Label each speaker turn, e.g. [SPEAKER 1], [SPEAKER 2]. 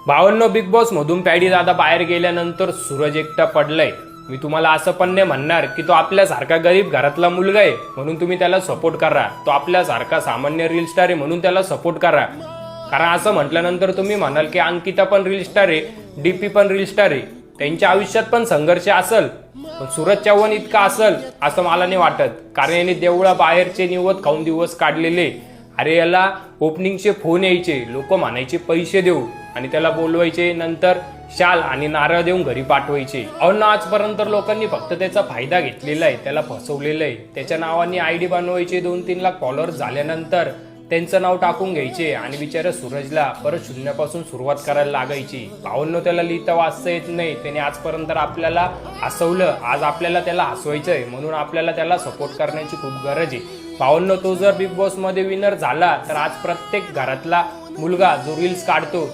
[SPEAKER 1] भावांनो, big boss मधून paddy दादा बाहेर गेल्यानंतर सूरज एकटा पडलाय। मी तुम्हाला असं पण नाही म्हणणार की तो आपल्यासारखा गरीब घरातला मुलगा आहे म्हणून तुम्ही त्याला सपोर्ट करा, तो आपल्यासारखा सामान्य रील स्टार आहे म्हणून त्याला सपोर्ट करा। कारण असं म्हटल्यानंतर तुम्ही म्हणाल की अंकिता पण रील स्टार आहे, डीपी पण रील स्टार आहे, त्यांच्या आयुष्यात पण संघर्ष असेल, पण सूरज चव्हाण इतका असेल असं मला नाही वाटत। कारण याने देवळा बाहेरचे निवत खाऊन दिवस काढलेले। अरे याला ओपनिंगचे फोन यायचे, लोक म्हणायचे पैसे देऊ आणि त्याला बोलवायचे, नंतर शाल आणि नारळ देऊन घरी पाठवायचे। अहो, आजपर्यंत लोकांनी फक्त त्याचा फायदा घेतलेला आहे, त्याला फसवलेलं आहे। त्याच्या नावाने आयडी बनवायचे, 2-3 लाख फॉलोअर्स झाल्यानंतर त्यांचं नाव टाकून घ्यायचे आणि बिचारा सूरजला परत शून्यापासून सुरुवात करायला लागायची। भावांनो, त्याला लिहिता वाचता येत नाही, त्याने आजपर्यंत आपल्याला हसवलं, आज आपल्याला त्याला हसवायचंय म्हणून आपल्याला त्याला सपोर्ट करण्याची खूप गरज आहे। भावांनो, तो जर बिग बॉस मध्ये विनर झाला तर आज प्रत्येक घरातला मुलगा जो रील्स काढतो